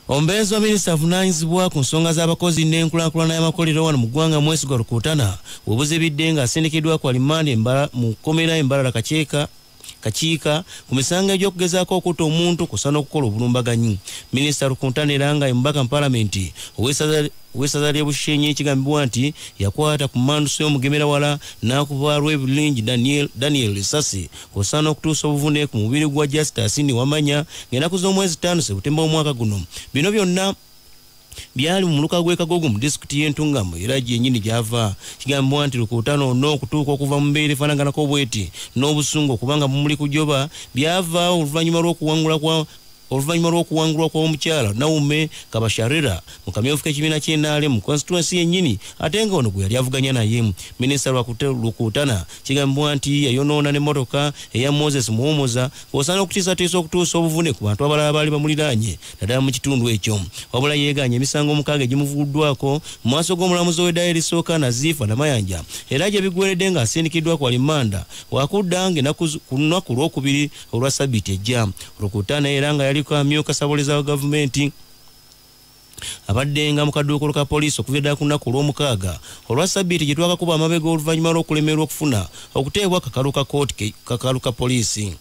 Omubeezi wa minisita avunaanyizibwa ku nsonga z'abakozi n'enkulaakulana y'amakolero wano mu ggwanga Mwesigwa Rukutana webuzibidde ng'asindikiddwa ku alimanda mu kkomera Embalala Kakiika ku misango egy'okugezaako okutta omuntu kusa n'okukola obulumbaganyi. Minisita Rukutana era nga mubaka mu Paalamenti ow'essaza ly'e Bushenyi kigambibwa nti yakwata ku mmanduso y'omugemera wala n'akuba Lwebulingi Daniel Lisasi kusa n'okutuusa obuvune ku mubiri gwa Justus Niwamanya ng'ennaku z'omwezi 5 Septemba omwaka guno. Bino byonna byali mu muluka gw'Ekagogo mu disitulikiti y'Entungamo era gyennyini gyava. Kigambibwa nti Rukutana ono okutuuka okuva mu mbeera efaanaganako bweti n'obusungu okubanga mumuli kujoba byava oluvannyuma lw'okuwangulwa kw'omukyala Naume Kabasharira mu kamyufu k'ekibiina ky'ennaale mu constituency yennyini ate nga ono gwe yali avuganya naye. Minisita Rukutana kigambibwa nti yayonoona n'emmotoka eya Moses Muwomoza kw'osaana okutiisatiisa okutuusa obuvune ku bantu abalala baali bamuliraanye naddala mu kitundu ekyo. Wabula yeeganye emisango 6 egimuvuddwako mu maaso g'omulamuzi w'eddaala erisooka Nazifa Namayanja era gye bigweredde ng'asindikiddwa ku alimanda wakudda ku lunaku lw'okubiri olwa Ssabbiiti ejja. Rukutana era nga yaliko amyuka saboleza wa gavumenti abaddenga mu kaduukulu ka poliisi okuva ddala ku lunaku olw'omukaaga olwa Ssabbiiti gye twakakuba amabega oluvannyuma lw'okulemerwa okufuna okuteebwa kakalu ka poliisi.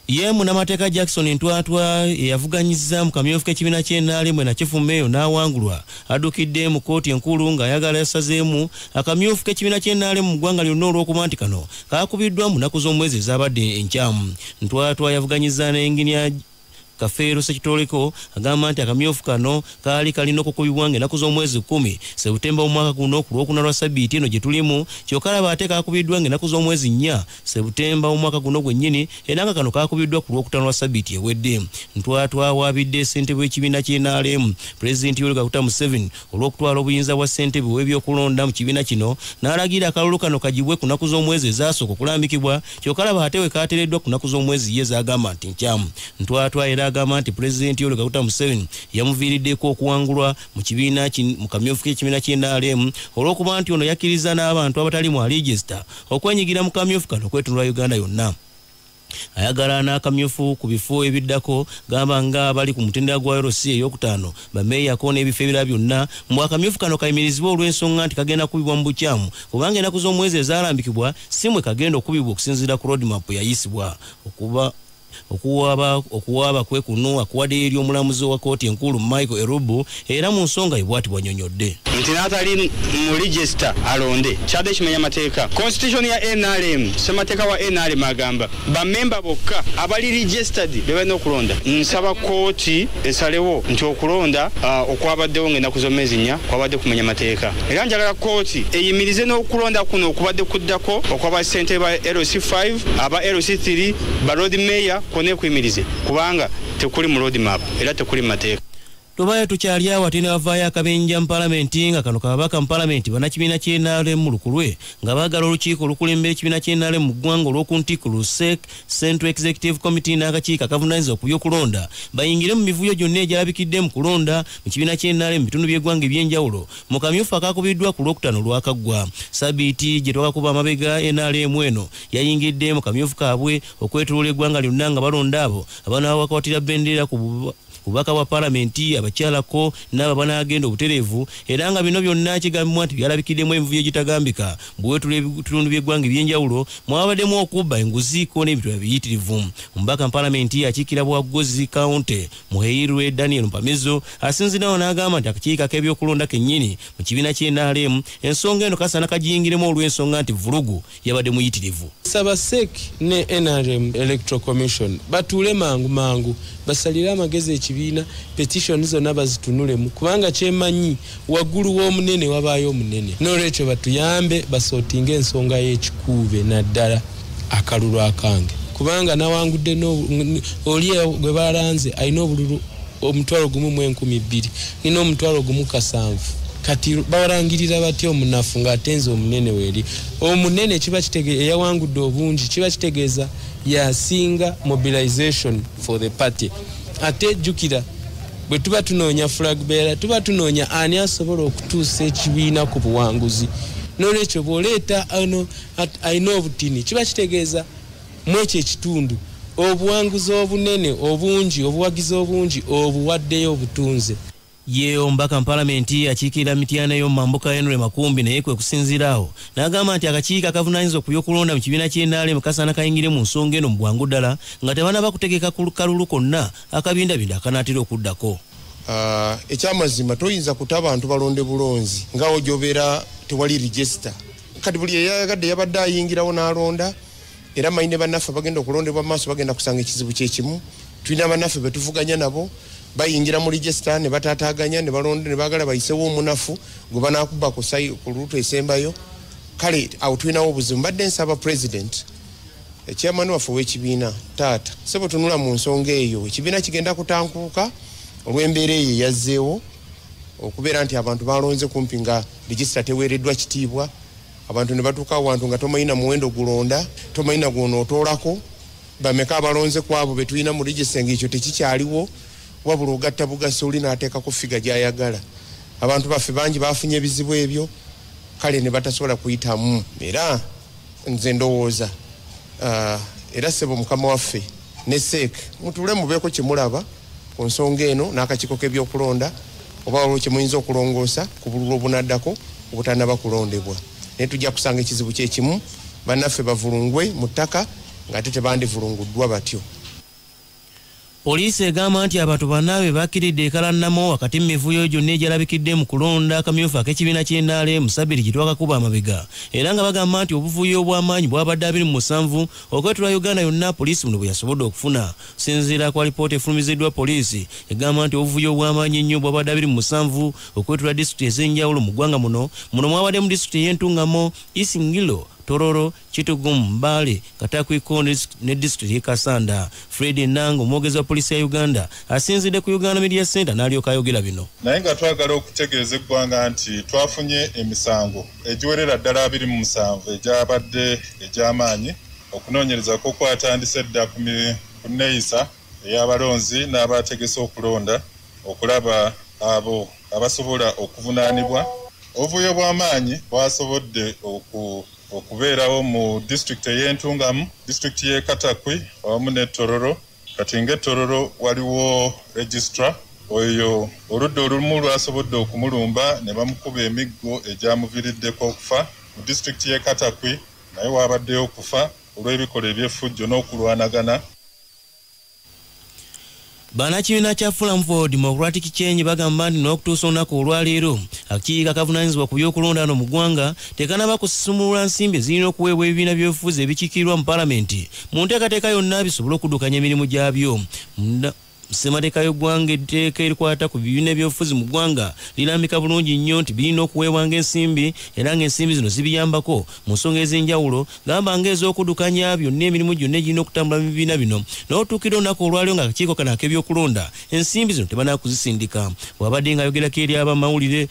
Ye munnamateeka Jackson Ntwatwa yavuganyizza mu kamyufu k'ekibiina ky'ennaale mwe nakifumeeyo n'awangulwa addukidde mu kkooti enkulu ng'ayagala yasazeemu akamyufu k'ekibiina ky'ennaale mu ggwanga lyonna olw'okuba nti kano kaakubiddwa mu nnaku z'omwezi ezabadde enkyamu. Ntwatwa yavuganyizza n'enginia Kafeero Sekitoleko agamba nti akamyufu kano kaali kalina okukubibwa ng'ennaku z'omwezi 10 Septemba omwaka guno ku lwokuna lwa Ssabbiiti eno gye tulimu kyokka laba ate kaakubiddwa ng'ennaku z'omwezi 4 Septemba omwaka guno gwennyini era nga kano kaakubiddwa ku lwokutaano lwa Ssabbiiti ewedde. Ntwatwa awaabidde ssentebe w'ekibiina ky'NRM Pulezidenti Yoweri Kaguta Museveni olw'okutwala obuyinza bwa ssentebe w'ebyokulonda mu kibiina kino n'alagira akalulu kano kagibwe ku nnaku z'omwezi ezasooka okulambikibwa kyokka laba ate we kaateereddwa ku nnaku z'omwezi ye z'agamba nti nkyamu. Ntwatwa era agamba nti Pulezidenti Yoweri Kaguta Museveni yamuviiriddeko okuwangulwa mu kamyufu k'ekibiina ky'NRM olw'okuba nti ono yakkiriza n'abantu abatali mu aligista okwenyigira mu kamyufu kano okwetunula Uganda yonna. Ayagala n'akamyufu ku bifo ebiddako gamba nga bali ku mutendera gwa LC ey'okutaano bameeyako n'ebifo ebirala byonna mbu akamyufu kano kayimirizibwa olw'ensonga nti kagenda kubibwa mu bukyamu kubanga ennaku z'omwezi ezaalambikibwa si mwe kagenda okubibwa okusinziira ku roadmap eyayisibwa. Okuwaaba kwe kuno akuwadde eri omulamuzi wa kkooti enkulu Michael Erubu era mu nsonga bw'ati bw'annyonnyodde nti n'atali mu register alonde kyadde kimenya amateeka. Constitution ya NRM ssemateeka wa NRM agamba bamemba bokka abali registered be balina okulonda. Nsaba kkooti esalewo nti okulonda okwabaddewo ng'ennaku z'omwezi 4 kwabadde kumenya amateeka era njagala kkooti eyimirize n'okulonda kuno okubadde kuddako okwaba ssentebe ba LC5 aba LC3 ba road mayor kone kuyimirize kubanga tekuli mu road map era tekuli mu mateeka. Tubaye tukyali awo ate ne bavaayo akabenja mu Paalamenti nga kano kabaka mu Paalamenti bannakibiina ky'NRM mu lukulwe nga baagala olukiiko olukulembera ekibiina ky'NRM mu ggwanga olw'okuntikulu SEC Central Executive Committee n'akakiiko akavunaanyizibwa ku by'okulonda bayingire mu mivuyo gyonna egyalabikidde mu kulonda mu kibiina ky'NRM mu bitundu by'eggwanga eby'enjawulo mu kamyufu akaakubiddwa ku lwokutaano olwakaggwa. Ssabbiiti gye twakakuba amabega NRM eno yayingidde mu kamyufu kaabwe okwetulula eggwanga lyonna nga balonda abo abanaawakawatira bendera ku bubaka bwa Paalamenti abakyalako n'abo banaagenda obutereevu era nga bino byonna kigambibwa nti byalabikiddemu emivuyo egitagambika bwetula ebitundu by'eggwanga eby'enjawulo mwabaddemu okubba enguziiko n'ebitwa biyitirivu. Omubaka mu Paalamenti akiikira Bwagozi County Muheirwe Daniel Mpamizo asinzirawo n'agamba nti akakiiko ak'ebyokulonda kennyini mu kibiina ky'NRM ensonga eno kasaana kagiyingiremu olw'ensonga nti vulugu yabadde muyitirivu. Saba SEC ne NRM Electoral Commission batuule mangu basalire amagezi ekibiina petition zonna bazitunulemu kubanga kyemanyi waggulu w'omunene wabaayo omunene n'olwekyo batuyambe basootinga ensonga y'ekikuube naddala akalulu akange kubanga nawangudde oli gwe balanze alina obululu 1,200 nina 1,700 kati bawalangirira batya omunafu ng'atenze omunene weeri omunene kiba kitegeeza eyawangudde obungi kiba kitegeeza yasinga mobilization for the party. Ate jukira bwe tuba tunoonya flag bearer tuba tunoonya ani asobola okutuusa ekibiina ku buwanguzi n'olwekyo bw'oleeta alina obutini kiba kitegeeza mu ekyo ekitundu obuwanguzi obunene obungi obuwagizi obungi obuwaddeyo obutunze. Ye ombaka mpalamenti akiikirira Mityana y'omumambuka Henry Makumbi naye kwe kusinziraawo n'agamba nti akakiiko akavunaanyizibwa ku by'okulonda mu kibiina ky'NRM kasaana kayingire mu nsonga eno mu bwangu ddala nga tebanaba kutegeka ku kalulu konna akabindabinda akanaatera okuddako. Ekyamazima toyinza kuta abantu balonde bulonzi ngawo gy'obeera tewali register. Kati buli eyayagadde yabadde ayingirawo n'alonda era mayine bannaffe bagenda okulondebwa mu maaso bagenda kusanga ekizibu kyekimu. Tulina bannaffe be tuvuganya nabo bayingira mu register ne bataataaganya ne balonde ne baagala bayisewo omunafu gwe banaakuba ku luutu esembayo. Kale awo tulinawo obuzibu. Mbadde nsaba president chairman waffe w'ekibiina taata sebo tunula mu nsonga eyo ekibiina kigenda kutankuuka olw'embeera eyo yazzeewo okubeera nti abantu balonze kumpi nga register teweereddwa kitiibwa. Abantu ne batuuka awantu nga tomayina muwendo gulonda tomayina gw'onootoolako bameka abalonze ku abo be tulina mu register ng'ekyo tekikyaliwo wabula ogatta bugasi oli n'ateekako figa gy'ayagala. Abantu baffe bangi bafunye ebizibu ebyo kale ne batasobola kuyitamu. Era nze ndowooza era ssebo mukama waffe ne SEC mutuule mubeeko kye mulaba ku nsonga eno n'akakiiko k'ebyokulonda oba olwo kye muyinza okulongoosa ku bululu obunaddako obutannaba kulondebwa. Naye tujja kusanga ekizibu kyekimu bannaffe bavulungwe mu ttaka ng'ate tebandivulunguddwa batyo. Poliisi egamba nti abantu banaabwe bakkiridde ekalannamo wakati mu mivuyo gyonna egyalabikidde mu kulonda akamyufu ak'ekibiina ky'NRM Sabiri gye twakakuba amabega era nga bagamba nti obuvuyo obw'amaanyi bwabadde 27 okwetula Uganda yonna poliisi muno bwe yasobodde okufuna. Sinziira kwa lipoota efulumiziddwa poliisi egamba nti obuvuyo obw'amaanyi ennyo bwabadde 27 okwetula disitulikiti ez'enjawulo mu ggwanga muno mwabadde mu disitulikiti y'Entungamo, Isingilo, Tororo, Chitugum, Mbale, Katakwiko ne district Kasanda. Fred Nango omwogezi wa poliisi ya Uganda asinzidde ku Uganda Media Center n'alyoka ayogera bino. Naye nga twagala okutegeeza eggwanga nti twafunye emisango egiwerera ddala 27 egyabadde egy'amaanyi okunoonyereza ko kwatandise dda ku nneeyisa ey'abalonzi n'abategese okulonda okulaba abo abasobola okuvunaanibwa. Obuvuyo bw'amaanyi bwasobodde okubeerawo mu district ey'Entungamu, district y'e Katakwi awamu ne Tororo. Kati ng'e Tororo waliwo registrar oyo oludda olumu lwasobodde okumulumba ne bamukuba emiggo egyamuviiriddeko okufa. Mu district y'e Katakwi naye waabaddeyo okufa olw'ebikolwa eby'effujjo n'okulwanagana. Bannakibiina kya Forum for Democratic Change bagamba nti n'okutuusa olunaku olwaleero akakiiko akavunaanyizibwa ku byokulonda wano mu ggwanga tekanaba kusumulula nsimbi ezirina okuweebwa ebibiina by'obufuzi ebikiikirirwa mu palamenti mu nteekateeka yonna bisobole okuddukanya emirimu gyabyo. Ssemateeka y'eggwanga etteeka erikwata ku bibiina by'obufuzi mu ggwanga lirambika bulungi nnyo nti birina okuweebwanga ensimbi era ng'ensimbi zino zibiyambako mu nsonga ez'enjawulo gamba ng'ez'okuddukanya byonna emirimu gyonna egirina okutambula mu bibiina bino n'otuukira olunaku olwaliwo ng'akakiiko kano ak'ebyokulonda ensimbi zino tebanaba kuzisindika. Bw'abadde ng'ayogerako eri abamawulire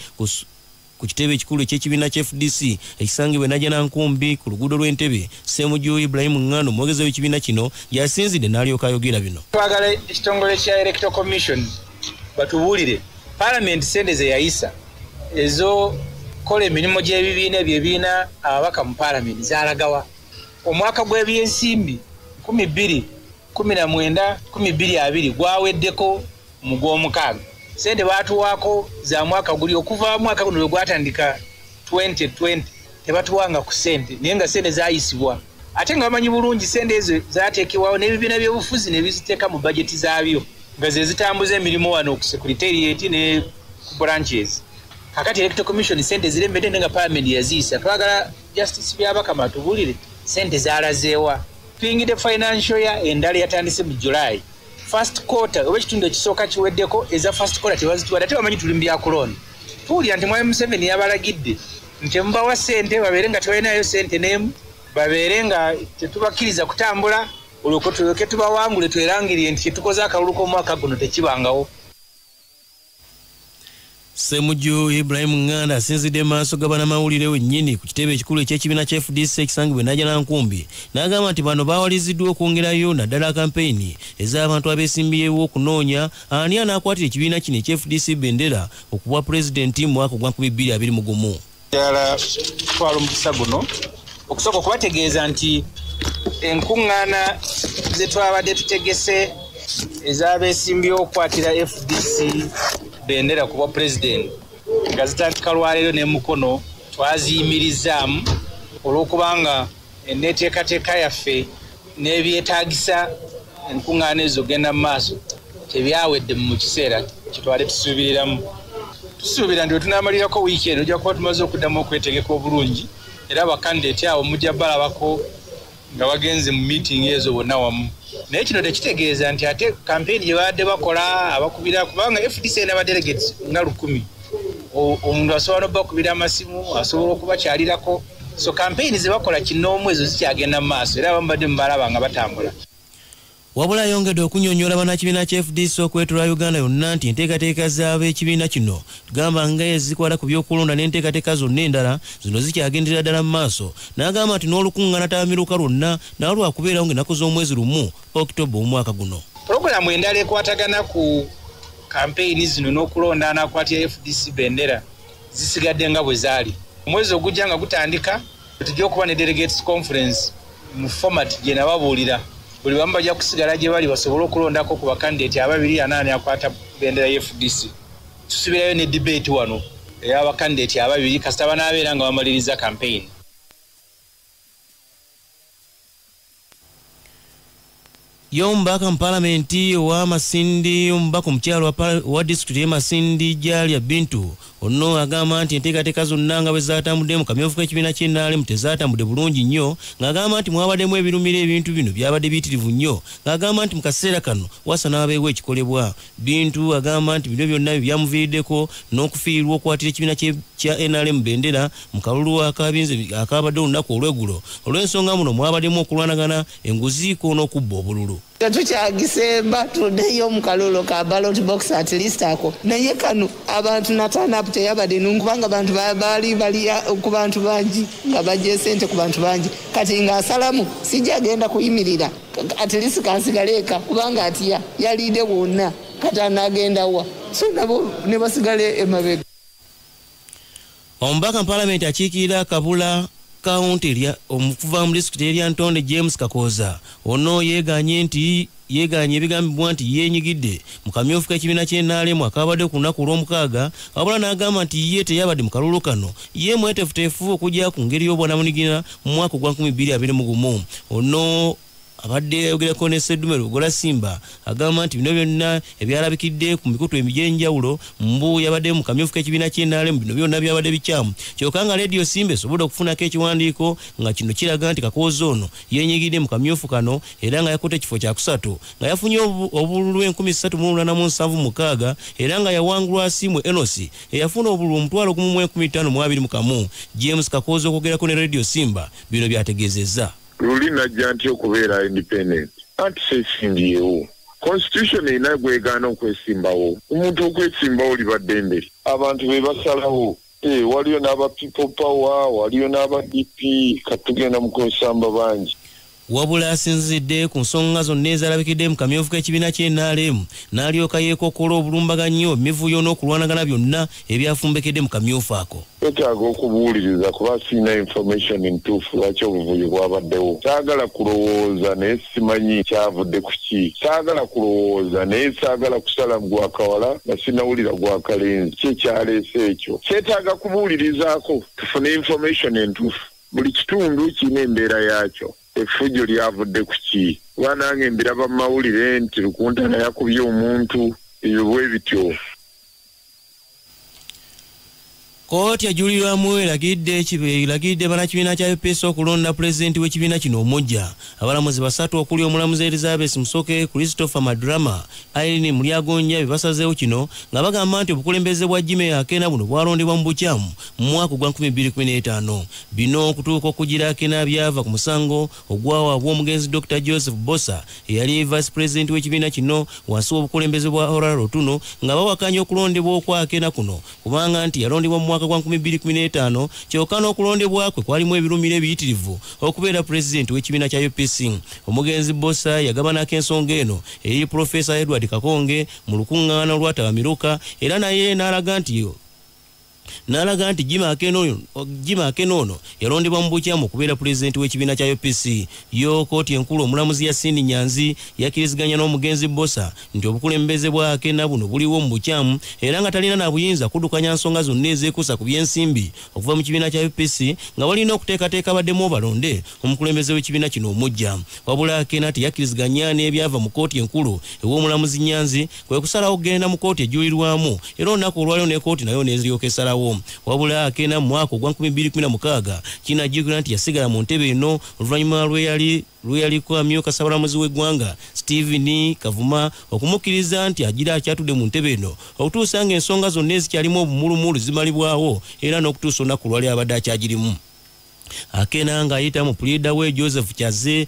ku kitebe ekikulu eky'ekibiina kya FDC ekisangibwa Najjanankumbi ku luguudo lw'Entebbe, Ssemujju Ibrahim Ngano omwogezi w'ekibiina kino yasinzidde n'alyoka ayogera bino. Twagala ekitongole kya Electoral Commission batubuulire Parliament sente ze yayisa ezokola emirimu gy'ebibiina ebibiina ababaka mu Parliament zaalagawa. Omwaka gw'ebyensimbi 12, 19, 12 gwaweddeko mu gw'omukaaga. Sente baatuwaako za mwaka guli okuva mwaka guno gwatandika 2020 tebatuwanga ku sente naye nga sente zaayisibwa ate nga bamanyi bulungi sente ezo zaateekebwawo n'ebibiina by'obufuzi ne biziteeka mu bajeti zaabyo nga ze zitambuza emirimu wano ku secretariat ne ku branches. Kakati Electoral Commission sente zirembedde nga Parliament yaziyisa. Twagala Justice Byabakama atubuulire sente zaalazeewa. Tuyingidde financial year endala yatandise mu July. First quarter oba ekitundu ekisooka kiweddeko eza first quarter tebazituwadde ate bamanyi tuli mu byakulonda. Tuwulira nti Mwami Museveni yabalagidde nti mubawa sente babeere nga tebalinayo sente n'emu babeere nga tetubakkiriza kutambula olwo tulyoke tubawangule twerangirire nti kyetukoze akalulu k'omwaka guno tekibangawo. Ssemujju Ibrahim Nganda asinzidde maaso ga bannamawulire wennyini ku kitebe ekikulu eky'ekibiina kya FDC ekisangibwa Najjanankumbi n'agamba nti bano baawaliziddwa okwongerayo naddala kampeyini ez'abantu abeesimbiyewo okunoonya ani anaakwatira ekibiina kino ekya FDC bendera okubwa pulezidenti mu mwaka gwa 2021. Twala omukisa guno okusooka okubategeeza nti enkuŋŋaana ze twabadde tutegese ez'abeesimbyewo okukwatira FDC bendera ku bwa pulezidenti nga zitandika lwaleero n'emukono twaziyimirizaamu olw'okubanga enneeteekateeka yaffe n'ebyetaagisa enkuŋŋaana ezo genda mu maaso tebyawedde mu kiseera kyetwali tusuubiriramu. Tusuubira nti bwe tunaamalirako wiiki eno ojja kuba tumaze okuddamu okwetegeka obulungi era abakandideeti abo mujja balabako nga bagenze mu miitingi ezo bonna wamu. Naye kino tekitegeeza nti ate kampeyini gye babadde bakola abakubira kubanga FDC n'abadelegates nga 100 omuntu asobola n'obakubira amasimu asobola okubakyalirako. So kampeyini ze bakola kinoomu ezo zikyagenda mu maaso era abamu badde mubalaba nga batambula. Wabula ayongedde okunyonyola bannakibiina kya FDC okwetolwa Uganda yonna nti enteekateeka z'ab'ekibiina kino tugamba nga ezikwata ku by'okulonda n'enteekateeka zonna endala zino zikyagenderera ddala mu maaso. N'agamba nti n'olukuŋŋaana tabamiruka lwonna nalwo lwakubeerawo ng'ennaku z'omwezi 1 October omwaka guno. Pulogulaamu endala ekwatagana ku kampeyini zino n'okulonda anakwatira FDC bendera zisigadde nga bwe zaali. Omwezi ogujja nga gutandika tujja okuba ne delegates conference mu format gye nababuulira. Buli bamu bajja kusigala gye bali basobole okulondako ku bakandideeti ababiri anaani akwata bendera ya FDC. Tusubirayo ne debate wano ey'abakandideeti ababiri kasita banaabeera nga bamaliriza kampeyini. Yombaka mu palamenti wa Masindi ombaka omukyalo wa district ya Masindi Jalya Bintu ono agamba nti enteekateeka zonna nga bwe zaatambudde mu kamyufu k'ekibiina ky'NRM tezaatambudde bulungi nnyo ng'agamba nti mwabaddemu ebirumira ebintu bino byabadde biyitirivu nnyo ng'agamba nti mu kaseera kano wasaana wabeewo ekikolebwa. Bintu agamba nti bino byonna byamuviiriddeko n'okufiirwa okukwatira ekibiina kya NRM bendera mu kalulu akabadde olunaku olw'eggulo olw'ensonga muno mwabaddemu okulwanagana enguziiko n'okubba obululu. Tetukyagisemba tuddeyo mu kalulu ka ballot box at least ako naye kano abantu natana up teyabadde nkubanga abantu bali ku bantu bangi nga bajje sente ku bantu bangi kati nga asalamu sijja agenda kuyimirira at least kansigaleka kubanga atiya yalide wonna kati anagenda wa so nabo ne basigale emabega. Omubaka mu palamenti akiikirira Kabula County omukuva mu district erya Ntonde James Kakoza ono yeeganye ebigambibwa nti yeenyigidde mu kamyufu k'ekibiina ky'NRM akabadde ku lunaku olw'omukaaga wabula n'agamba nti ye teyabadde mu kalulu kano ye mwetefuteefu okujja ku ngeri y'obwannamungina mu mwaka gwa 2021. Ono abadde ayogerako ne Sseddume Lugola Simba agamba nti bino byonna ebyalabikidde ku mikutu egy'enjawulo mbu yabadde mu kamyufu k'ekibiina ky'NRM bino byonna byabadde bikyamu. Kyokka nga Radio Simba esobodde okufunako ekiwandiiko nga kino kiraga nti Kakoza ono yeenyigidde mu kamyufu kano era nga yakutte ekifo kya kusatu nga yafunye obululu 1376 era nga yawangulwa Simu Enosi eyafuna obululu 11521. James Kakoza okwogerako ne Radio Simba bino byategeezezza. Luli najja nti okubeera independent anti seesimbyewo constitution erina gwegaana okwesimbawo omuntu okwesimbawo libadde mbere abantu be basalawo waliyo n'aba people power waliyo n'aba DP katugenda mu kwesamba bangi. Wabula asinzidde ku nsonga zonna ezalabikidde mu kamyufu k'ekibiina ky'NRM n'alyoka yeekokkola obulumbaganyo mivuyo n'okulwanagana byonna ebyafumbekedde mu kamyufu ako. Twetaaga okubuuliriza kuba siina information entuufu lwaki obuvuyo bwabaddewo. Saagala kulowooza naye simanyi kyavudde ku ki. Saagala kulowooza naye saagala kusala gwa kawala nga sinawulira gwa kalenzi. Ki ekyaleese ekyo? Kyetaaga kubuulirizaako tufune information entuufu. Buli kitundu kirina embeera yaakyo. Efujjo lyavudde ku ki? Banange mbiraba mu mawulire nti Lukuntana yakubye omuntu ebyo bwe bityo. Kooti yajulirwamu eragidde bannakibiina kya UPS okulonda pulezidenti w'ekibiina kino omujja. Abalamuzi basatu okuli omulamuzi Elizabeth Musoke, Christopher Madrama, Irene Mulyagonja bebasazeewo kino nga bagamba nti obukulembeze bwa Jimmy Akena buno bwalondebwa mu bukyamu mu mwaka gwa 2015. Bino okutuuka okugira Akena byava ku musango ogwawaabwa omugenzi Dr. Joseph Bosa eyali vice president w'ekibiina kino wansi w'obukulembeze bwa Oral Otuno nga bawakanya okulondebwa okwa Akena kuno kubanga nti yalondebwa mu mwaka gwa 2015 kyokka n'okulondebwa kwe kwalimu ebirumire ebiyitirivu okubeera president w'ekibiina kya UPC. Omugenzi Bosa yagabanako ensonga eno eri Professor Edward Kakonge mu lukuŋŋaana olwatabamiruka era naye n'alaga nti n'alaga nti Jim Akenono yalondebwa mu bukyamu okubeera pulezidenti w'ekibiina kya UPC. Yo kkooti enkulu omulamuzi Yasin Nyanzi yakkiriziganya n'omugenzi Bosa nti obukulembeze bwa Akena buno buliwo mu bukyamu era nga talina na buyinza kuddukanya nsonga zonna ezeekuusa ku by'ensimbi okuva mu kibiina kya UPC nga walina okuteekateeka baddemu balonde omukulembeze w'ekibiina kino omujja. Wabula Akena teyakkiriziganya n'ebyava mu kkooti enkulu ew'omulamuzi Nyanzi kwe kusalawo kugenda mu kkooti ejulirwamu era olunaku olwaliwo ne kkooti nayo n'eziryoka esalawo. Wabula Akena mu mwaka ogwa 2016 kinajjukira nti yasigala mu ntebe eno oluvannyuma lweyaliko amyuka ssabalamuzi w'eggwanga Stephen Kavuma okumukkiriza nti agira akyatudde mu ntebe eno okutuusa ng'ensonga zonna ezikyalimu obumulumulu zimalibwawo era n'okutuusa olunaku lwali abadde akyagirimu. Akena ng'ayita mu pulida we Joseph Kyaze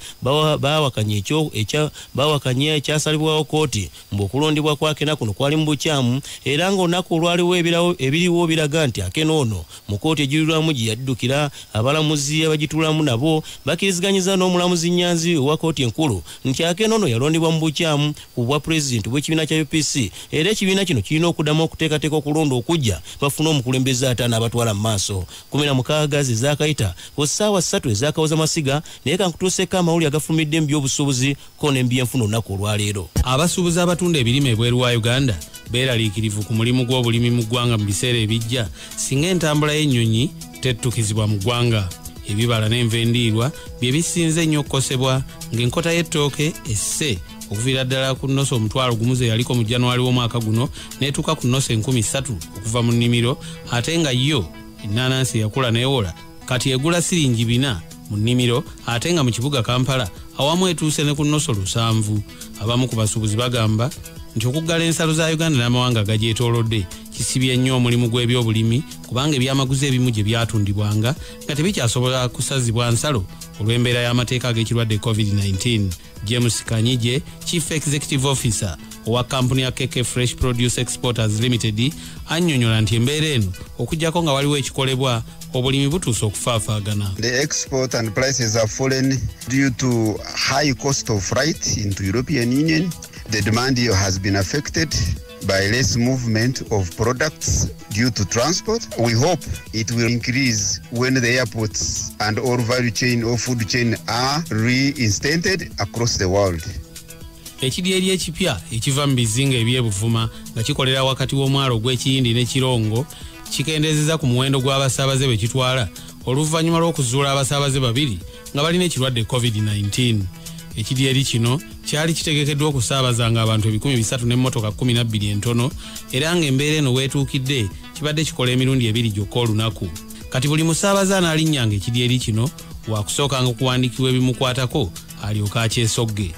bawakanya ekyasalibwawo kkooti mbu okulondebwa kwa Akena kuno kwali mu bukyamu era ng'olunaku olwaliwo ebiriwo biraga nti Akena ono mu kkooti ejulirwamu gye yaddukira abalamuzi abagitulamu nabo bakkiriziganyiza n'omulamuzi Nyanzi owa kkooti enkulu nti Akena ono yalondebwa mu bukyamu ku bwa pulezidenti bw'ekibiina kya UPC era ekibiina kino kirina okuddamu okuteekateeka okulonda okujja bafune omukulembeze ataano abatwala mu maaso. 16 ze zaakayita ku ssaawa 3 ezakawoza masiga naye kankutuuseeko amawulire agafulumidde mu by'obusuubuzi ko n'ebyenfuna olunaku olwaleero. Abasuubuzi abatunda ebirime ebweru wa Uganda beeraliikirivu ku mulimu gw'obulimi mu ggwanga mu biseera ebijja singa entambula y'ennyonyi tettukizibwa mu ggwanga. Ebibala n'enva endiirwa bye bisinze ennyo okukosebwa ng'enkota y'ettooke esse okuviira ddala ku nnoso omutwalo gumu ze yaliko mu January w'omwaka guno n'etuuka ku nnoso 3000 okuva mu nnimiro ate nga yo ennaanansi yakula neewola kati egula siringi 4 mu nnimiro ate nga mu kibuga Kampala awamu etuuse ne ku nnoso 700. Abamu ku basuubuzi bagamba nti okuggala ensalo za Uganda n'amawanga agagyetoolodde kisibye nnyo omulimu gw'ebyobulimi kubanga ebyamaguzi ebimu gye byatundibwanga nga tebikyasobola kusazibwa nsalo olw'embeera y'amateeka ag'ekirwadde COVID-19. James Kanyije, Chief Executive Officer owa kampuni ya KK Fresh Produce Exporters Limited, annyonnyola nti embeera eno okuggyako nga waliwo ekikolebwa obulimi butuuse okufaafaagana. The export and prices are fallen due to high cost of freight into European Union. The demand has been affected by less movement of products due to transport. We hope it will increase when the airports and all value chain or food chain are reinstated across the world. Ekidyeri ekipya ekiva mu bizinga eby'ebuvuma nga kikolera wakati w'omwalo gw'Ekiyindi ne Kirongo kikendezeza ku muwendo gw'abasaabaze bwe kitwala oluvannyuma lw'okuzuula abasaabaze 2 nga balina ekirwadde COVID-19. Ekidyeri kino kyali kitegekeddwa okusaabazanga abantu 300 n'emmotoka 12 entono era ng'embeera eno weetuukidde kibadde kikola emirundi 2 gyokka olunaku. Kati buli musaabaze anaalinnyanga ekidyeri kino waakusookanga okuwandiikibwa ebimukwatako alyoka akyesogge.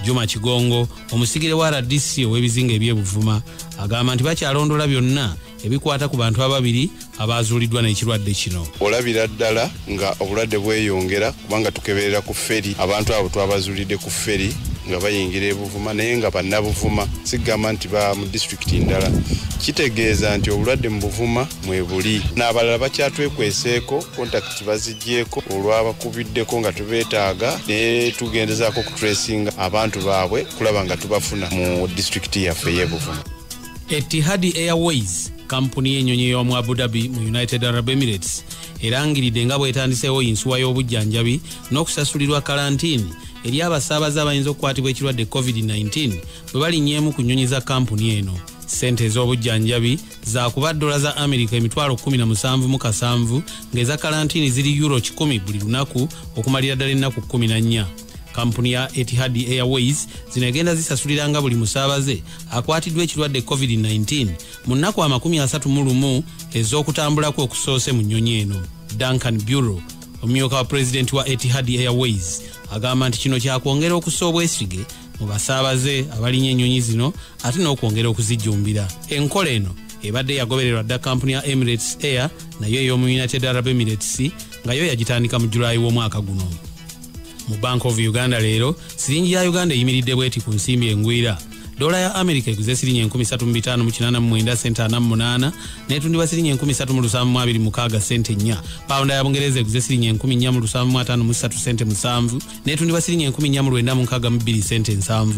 Juma Kigongo, omusigire wa RDC ow'ebizinga eby'ebuvuma, agamba nti bakyalondola byonna ebikwata ku bantu 2 abaazuuliddwa n'ekirwadde kino. Olabira ddala nga obulwadde bweyongera kubanga tukeberera ku feri, abantu abo twabazuulidde ku feri nga bayingira ebuvuma naye nga bannabuvuma sigamba nti ba mu disitulikiti ndala. Kitegeeza nti obulwadde mu buvuma mwebuli n'abalala bakyatwekweseeko kontakiti baziggyeko olwabakubiddeko nga tubeetaaga ne tugendezaako ku tracinga abantu baabwe kulaba nga tubafuna mu disitulikiti yaffe y'ebuvuma. Etihad Airways, kampuni y'ennyonyi y'omu Abu Dhabi mu United Arab Emirates, erangiridde nga bw'etandiseewo yinsuwa y'obujjanjabi n'okusasulirwa kalantiini eri abasaabaze abayinza okukwatibwa ekirwadde COVID-19 bwe balinnyeemu ku nnyonyi za kampuni eno. Ssente ez'obujjanjabi zaakuba $17 za Amerika 17,770 ng'eza kalantiini ziri euro 10 buli lunaku okumalira ddala ennaku 14. Kampuni ya Etihad Airways zinagenda zisasuliranga buli musaabaze akwatiddwa ekirwadde COVID-19 mu nnaku 31 ez'okutambulako okusoose mu nnyonyi eno. Duncan Bureau, omumyuka wa pulezidenti wa Etihad Airways, agamba nti kino kyakwongera okussa obwesige mu basaabaze abalinnya ennyonyi zino ate n'okwongera okuzijjumbira. Enkola eno ebadde yagobererwa dda kampuni ya Emirates Air nayo ey'omu United Arab Emirates nga yo yagitandika mu Julayi w'omwaka guno. Mu Bank of Uganda leero siringi ya Uganda eyimiridde bweti ku nsimbi engwira Dola ya Amerika eguze siringi 13,589 sente 48 netundibwa siringi 13,726 sente 4. Pound ya Bungereza eguze siringi 14,753 sente 7 netundibwa siringi 14,962 sente 7.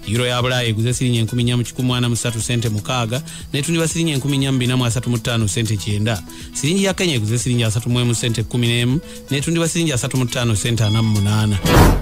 Euro ya Bulaya eguze siringi 14,183 sente 6 netundibwa siringi 14,435 sente 9. Siringi ya Kenya eguze siringi 31 sente 11 netundibwa siringi 35 sente 48.